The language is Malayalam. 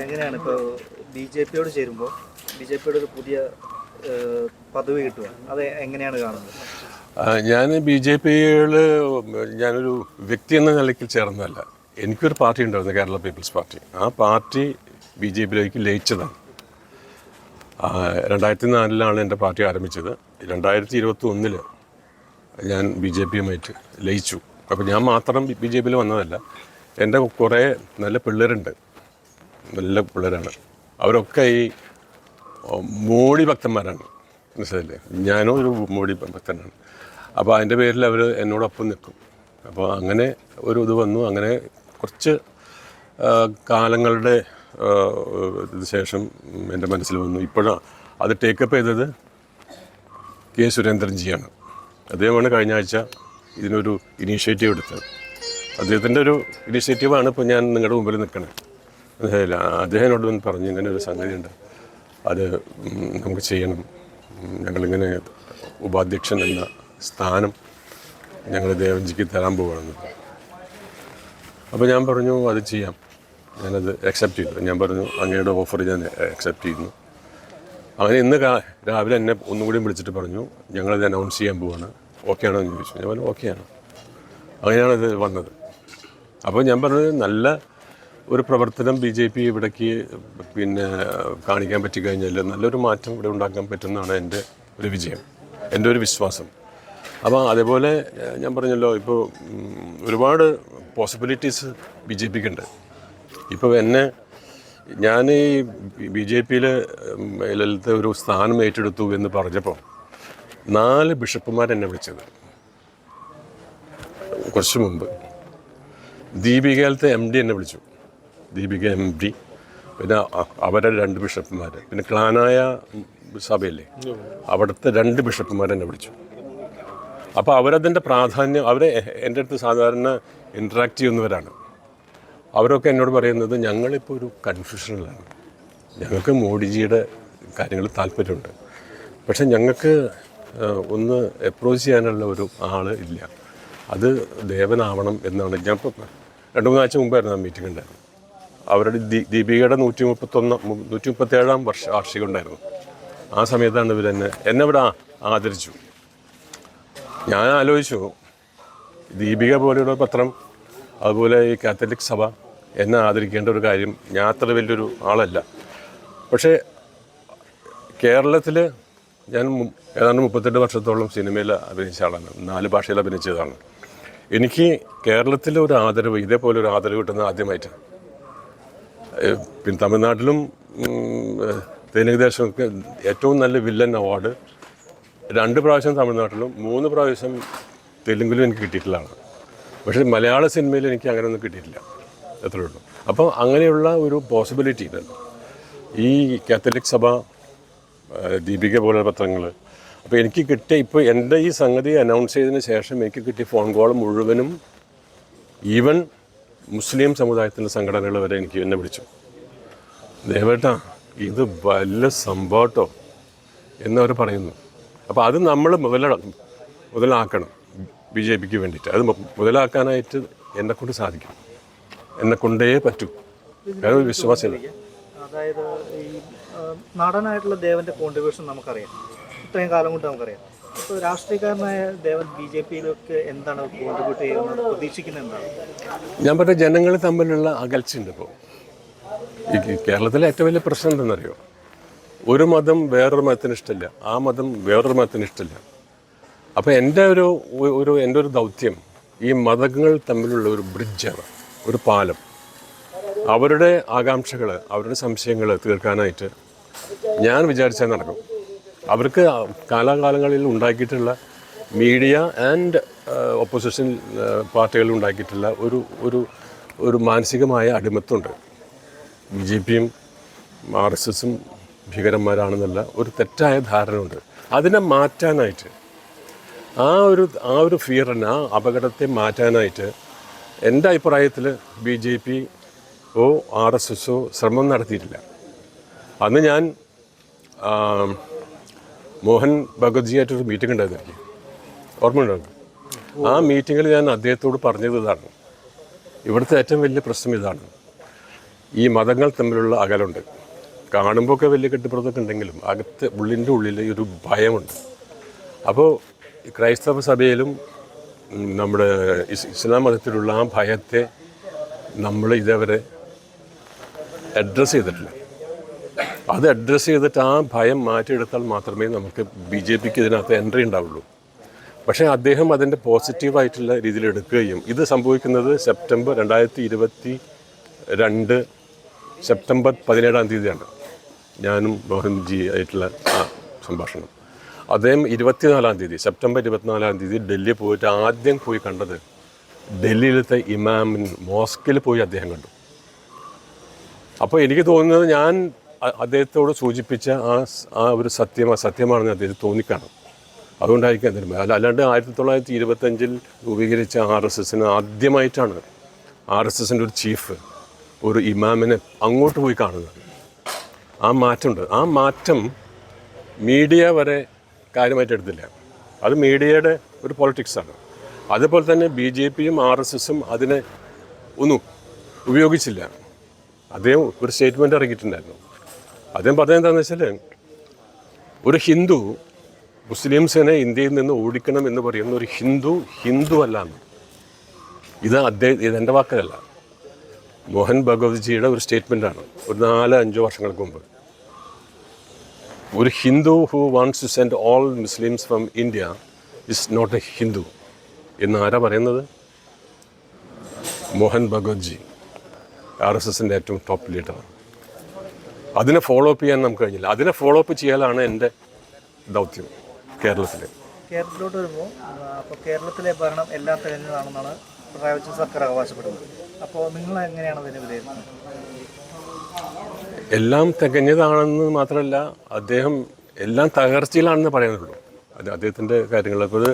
എങ്ങനെയാണ് ഇപ്പോൾ ബി ജെ പിയോട് ചേരുമ്പോൾ ബി ജെ പിയുടെ ഒരു പുതിയ പദവി കിട്ടുക, അത് എങ്ങനെയാണ് കാണുന്നത്? ഞാൻ ബി ജെ പിയിൽ ഞാനൊരു വ്യക്തി എന്ന നിലയ്ക്ക് ചേർന്നതല്ല. എനിക്കൊരു പാർട്ടി ഉണ്ടായിരുന്നു, കേരള പീപ്പിൾസ് പാർട്ടി. ആ പാർട്ടി ബി ജെ പിയിലേക്ക് ലയിച്ചതാണ്. 2004 എൻ്റെ പാർട്ടി ആരംഭിച്ചത്. 2021 ഞാൻ ബി ജെ പിയുമായിട്ട് ലയിച്ചു. അപ്പോൾ ഞാൻ മാത്രം ബി ജെ പിയിൽ വന്നതല്ല, എൻ്റെ കുറേ നല്ല പിള്ളേരുണ്ട്, നല്ല പിള്ളേരാണ്. അവരൊക്കെ ഈ മോഡി ഭക്തന്മാരാണ്, മനസ്സിലല്ലേ? ഞാനും ഒരു മോഡി ഭക്തനാണ്. അപ്പോൾ അതിൻ്റെ പേരിൽ അവർ എന്നോടൊപ്പം നിൽക്കും. അപ്പോൾ അങ്ങനെ ഒരു ഇത് വന്നു. അങ്ങനെ കുറച്ച് കാലങ്ങളുടെ ശേഷം എൻ്റെ മനസ്സിൽ വന്നു. ഇപ്പോഴാണ് അത് ടേക്കപ്പ് ചെയ്തത് കെ സുരേന്ദ്രൻജിയാണ്. അദ്ദേഹമാണ് കഴിഞ്ഞ ആഴ്ച ഇതിനൊരു ഇനീഷ്യേറ്റീവ് എടുത്തത്. അദ്ദേഹത്തിൻ്റെ ഒരു ഇനീഷ്യേറ്റീവാണ് ഇപ്പോൾ ഞാൻ നിങ്ങളുടെ മുമ്പിൽ നിൽക്കണത്. അദ്ദേഹം എന്നോട് വന്ന് പറഞ്ഞു, ഇങ്ങനെ ഒരു സംഗതിയുണ്ട്, അത് നമുക്ക് ചെയ്യണം. ഞങ്ങളിങ്ങനെ ഉപാധ്യക്ഷൻ എന്ന സ്ഥാനം ഞങ്ങൾ ദേവൻജിക്ക് തരാൻ പോവുകയാണെന്ന്. അപ്പോൾ ഞാൻ പറഞ്ഞു അത് ചെയ്യാം, ഞാനത് അക്സെപ്റ്റ് ചെയ്തു. ഞാൻ പറഞ്ഞു അങ്ങയുടെ ഓഫർ ഞാൻ അക്സെപ്റ്റ് ചെയ്യുന്നു. അങ്ങനെ ഇന്ന് രാവിലെ എന്നെ ഒന്നുകൂടി വിളിച്ചിട്ട് പറഞ്ഞു ഞങ്ങളത് അനൗൺസ് ചെയ്യാൻ പോവാണ്, ഓക്കെ ആണോ എന്ന് ചോദിച്ചു. ഞാൻ പറഞ്ഞു ഓക്കെയാണ്. അങ്ങനെയാണ് ഇത് വന്നത്. അപ്പോൾ ഞാൻ പറഞ്ഞത് നല്ല ഒരു പ്രവർത്തനം ബി ജെ പി ഇവിടേക്ക് കാണിക്കാൻ പറ്റിക്കഴിഞ്ഞാൽ നല്ലൊരു മാറ്റം ഇവിടെ ഉണ്ടാക്കാൻ പറ്റുന്നതാണ് എൻ്റെ ഒരു വിജയം, എൻ്റെ ഒരു വിശ്വാസം. അപ്പോൾ അതേപോലെ ഞാൻ പറഞ്ഞല്ലോ, ഇപ്പോൾ ഒരുപാട് പോസിബിലിറ്റീസ് ബി ജെ പിക്ക് ഉണ്ട്. ഇപ്പോൾ ഞാൻ ഈ ബി ജെ പിയിൽ ഒരു സ്ഥാനം ഏറ്റെടുത്തു എന്ന് പറഞ്ഞപ്പോൾ 4 ബിഷപ്പുമാരെന്നെ വിളിച്ചത് കുറച്ച് മുമ്പ്. ദീപികയിലത്തെ MD എന്നെ വിളിച്ചു, ദീപിക MD. പിന്നെ അവരുടെ 2 ബിഷപ്പുമാർ, പിന്നെ ക്ലാനായ സഭയല്ലേ അവിടുത്തെ 2 ബിഷപ്പുമാരെന്നെ വിളിച്ചു. അപ്പോൾ അവരതിൻ്റെ പ്രാധാന്യം, എൻ്റെ അടുത്ത് സാധാരണ ഇൻട്രാക്ട് ചെയ്യുന്നവരാണ്. അവരൊക്കെ എന്നോട് പറയുന്നത് ഞങ്ങളിപ്പോൾ ഒരു കൺഫ്യൂഷനിലാണ്, ഞങ്ങൾക്ക് മോഡിജിയുടെ കാര്യങ്ങൾ താല്പര്യമുണ്ട്, പക്ഷെ ഞങ്ങൾക്ക് ഒന്ന് അപ്രോച്ച് ചെയ്യാനുള്ള ഒരു ആൾ ഇല്ല, അത് ദേവനാവണം എന്നാണ്. ഞാൻ ഇപ്പോൾ 2-3 ആഴ്ച മുമ്പായിരുന്നു ആ മീറ്റിംഗ് ഉണ്ടായിരുന്നു. അവരുടെ ദീപികയുടെ 137-ാം വാർഷികം ഉണ്ടായിരുന്നു. ആ സമയത്താണ് എന്നെ ഇവിടെ ആദരിച്ചു. ഞാൻ ആലോചിച്ചു, ദീപിക പോലെയുള്ള പത്രം, അതുപോലെ ഈ കാത്തലിക് സഭ എന്നെ ആദരിക്കേണ്ട ഒരു കാര്യം, ഞാൻ അത്ര വലിയൊരു ആളല്ല. പക്ഷേ കേരളത്തിൽ ഞാൻ ഏതാണ്ട് 38 വർഷത്തോളം സിനിമയിൽ അഭിനയിച്ച ആളാണ്, 4 ഭാഷയിൽ അഭിനയിച്ചതാണ്. എനിക്ക് കേരളത്തിലെ ഒരു ആദരവ്, ഇതേപോലെ ഒരു ആദരവ് കിട്ടുന്നത് ആദ്യമായിട്ട്. പിന്നെ തമിഴ്നാട്ടിലും തെലുങ്ക് ദേശമൊക്കെ ഏറ്റവും നല്ല വില്ലൻ അവാർഡ് 2 പ്രാവശ്യം തമിഴ്നാട്ടിലും 3 പ്രാവശ്യം തെലുങ്കിലും എനിക്ക് കിട്ടിയിട്ടുള്ളതാണ്. പക്ഷേ മലയാള സിനിമയിൽ എനിക്ക് അങ്ങനെയൊന്നും കിട്ടിയിട്ടില്ല, അത്രേ ഉള്ളൂ. അപ്പോൾ അങ്ങനെയുള്ള ഒരു പോസിബിലിറ്റി ഉണ്ട്. ഈ കാത്തലിക് സഭ, ദീപിക പോലുള്ള പത്രങ്ങൾ. അപ്പോൾ എനിക്ക് കിട്ടിയ, ഇപ്പോൾ എൻ്റെ ഈ സംഗതി അനൗൺസ് ചെയ്തതിന് ശേഷം എനിക്ക് കിട്ടിയ ഫോൺ കോൾ മുഴുവനും ഈവൻ മുസ്ലിം സമുദായത്തിൻ്റെ സംഘടനകൾ വരെ എന്നെ വിളിച്ചു, ദേവേട്ടാ ഇത് വല്ല സംഭവട്ടോ എന്നവർ പറയുന്നു. അപ്പോൾ അത് നമ്മൾ മുതലാക്കണം ബി ജെ പിക്ക് വേണ്ടിയിട്ട്. അത് മുതലാക്കാനായിട്ട് എന്നെക്കൊണ്ട് സാധിക്കും, എന്നെക്കൊണ്ടേ പറ്റൂ, വേറെ വിശ്വാസമില്ല. അതായത് ഈ നടനായിട്ടുള്ള ദേവൻ്റെ കോൺട്രിബ്യൂഷൻ നമുക്കറിയാം, ഇത്രയും കാലം കൊണ്ട് നമുക്കറിയാം. ഇപ്പോൾ രാഷ്ട്രീയക്കാരനായ ദേവൻ ബി ജെ പിയിലൊക്കെ എന്താണ് കോൺട്രിബ്യൂട്ട് ചെയ്യുന്നത്, പ്രതീക്ഷിക്കുന്നത് എന്താണ്? ഞാൻ പറഞ്ഞ ജനങ്ങൾ തമ്മിലുള്ള അകൽച്ചയുണ്ട്. ഇപ്പോൾ ഈ കേരളത്തിലെ ഏറ്റവും വലിയ പ്രശ്നം എന്തെന്നറിയോ? ഒരു മതം വേറൊരു മതത്തിന് ഇഷ്ടമില്ല, ആ മതം വേറൊരു മതത്തിന് ഇഷ്ടമില്ല. അപ്പോൾ എൻ്റെ ഒരു ദൗത്യം ഈ മതങ്ങൾ തമ്മിലുള്ള ഒരു ബ്രിഡ്ജാണ്, ഒരു പാലം. അവരുടെ ആകാംക്ഷകൾ, അവരുടെ സംശയങ്ങൾ തീർക്കാനായിട്ട് ഞാൻ വിചാരിച്ചാൽ നടക്കും. അവർക്ക് കാലാകാലങ്ങളിൽ ഉണ്ടാക്കിയിട്ടുള്ള മീഡിയ ആൻഡ് ഓപ്പോസിഷൻ പാർട്ടികൾ ഉണ്ടാക്കിയിട്ടുള്ള ഒരു മാനസികമായ അടിമത്തമുണ്ട്. ബി ജെ പിയും RSSും ഭീകരന്മാരാണെന്നുള്ള ഒരു തെറ്റായ ധാരണയുണ്ട്. അതിനെ മാറ്റാനായിട്ട്, ആ ഒരു ഫിയറിനെ, ആ അപകടത്തെ മാറ്റാനായിട്ട് എൻ്റെ അഭിപ്രായത്തിൽ BJP RSSോ ശ്രമം നടത്തിയിട്ടില്ല. അന്ന് ഞാൻ മോഹൻ ഭഗവത്ജിയായിട്ടൊരു മീറ്റിംഗ് ഉണ്ടായിരുന്നു, എനിക്ക് ഓർമ്മയുണ്ടായിരുന്നു. ആ മീറ്റിങ്ങിൽ ഞാൻ അദ്ദേഹത്തോട് പറഞ്ഞത് ഇതാണ്, ഇവിടുത്തെ ഏറ്റവും വലിയ പ്രശ്നം ഇതാണ്, ഈ മതങ്ങൾ തമ്മിലുള്ള അകലുണ്ട്. കാണുമ്പോൾ ഒക്കെ വലിയ കെട്ടിപ്പുറത്തൊക്കെ ഉണ്ടെങ്കിലും ഉള്ളിൻ്റെ ഉള്ളിൽ ഒരു ഭയമുണ്ട്. അപ്പോൾ ക്രൈസ്തവ സഭയിലും നമ്മുടെ ഇസ്ലാം മതത്തിലുള്ള ആ ഭയത്തെ നമ്മൾ ഇതേവരെ അഡ്രസ്സ് ചെയ്തിട്ടില്ല. അത് അഡ്രസ്സ് ചെയ്തിട്ട് ആ ഭയം മാറ്റിയെടുത്താൽ മാത്രമേ നമുക്ക് BJPക്ക് ഇതിനകത്ത് എൻട്രി ഉണ്ടാവുള്ളൂ. പക്ഷേ അദ്ദേഹം അതിൻ്റെ പോസിറ്റീവായിട്ടുള്ള രീതിയിൽ എടുക്കുകയും ഇത് സംഭവിക്കുന്നത് സെപ്റ്റംബർ 2022 സെപ്റ്റംബർ 17 ഞാനും മോഹൻജി ആയിട്ടുള്ള സംഭാഷണം. അദ്ദേഹം 24 സെപ്റ്റംബർ 24 ഡൽഹി പോയിട്ട് ആദ്യം പോയി കണ്ടത് ഡൽഹിയിലത്തെ ഇമാമിൻ മോസ്കിൽ പോയി അദ്ദേഹം കണ്ടു. അപ്പോൾ എനിക്ക് തോന്നുന്നത് ഞാൻ അദ്ദേഹത്തോട് സൂചിപ്പിച്ച ആ ഒരു സത്യമാണെന്ന് അദ്ദേഹത്തിന് തോന്നിക്കാണും. അതുകൊണ്ടായിരിക്കും അതിന് അല്ലാണ്ട് 1925 രൂപീകരിച്ച RSSന് ആദ്യമായിട്ടാണ് RSSൻ്റെ ഒരു ചീഫ് ഒരു ഇമാമിനെ അങ്ങോട്ട് പോയി കാണുന്നത്. ആ മാറ്റമുണ്ട്. ആ മാറ്റം മീഡിയ വരെ കാര്യമായിട്ട് എടുത്തില്ല. അത് മീഡിയയുടെ ഒരു പൊളിറ്റിക്സാണ്. അതുപോലെ തന്നെ BJPയും RSSും അതിനെ ഒന്നും ഉപയോഗിച്ചില്ല. അദ്ദേഹം ഒരു സ്റ്റേറ്റ്മെൻറ്റ് ഇറങ്ങിയിട്ടുണ്ടായിരുന്നു. അദ്ദേഹം പറഞ്ഞത് എന്താണെന്ന് വെച്ചാൽ ഒരു ഹിന്ദു മുസ്ലിംസിനെ ഇന്ത്യയിൽ നിന്ന് ഓടിക്കണം എന്ന് പറയുന്ന ഒരു ഹിന്ദു അല്ല എന്ന്. ഇതെൻ്റെ വാക്കല്ല, മോഹൻ ഭഗവത്ജിയുടെ ഒരു സ്റ്റേറ്റ്മെൻറ്റാണ്. ഒരു 4-5 വർഷങ്ങൾക്ക് മുമ്പ് ഒരു Hindu who wants to send all Muslims from India is not a Hindu എന്ന് ആരാ പറയുന്നത്? മോഹൻ ഭഗവത്ജി, RSSൻ്റെ ഏറ്റവും ടോപ്പ് ലീഡറാണ്. അതിനെ ഫോളോ അപ്പ് ചെയ്യാൻ നമുക്ക് കഴിഞ്ഞില്ല. അതിനെ ഫോളോ അപ്പ് ചെയ്യാനാണ് എൻ്റെ ദൗത്യം കേരളത്തിലോട്ട് വരുമ്പോൾ അപ്പോൾ കേരളത്തിലെ ഭരണം എല്ലാം തികഞ്ഞതാണെന്നാണ് പിണറായി വിജയൻ സർക്കാർ അവകാശപ്പെടുന്നത്. അപ്പോൾ നിങ്ങൾ എങ്ങനെയാണ് അതിനെ വിലയിരുത്തുന്നത്? എല്ലാം തികഞ്ഞതാണെന്ന് മാത്രമല്ല, അദ്ദേഹം എല്ലാം തകർച്ചയിലാണെന്ന് പറയുന്നുള്ളൂ. അദ്ദേഹത്തിൻ്റെ കാര്യങ്ങൾ. അപ്പോൾ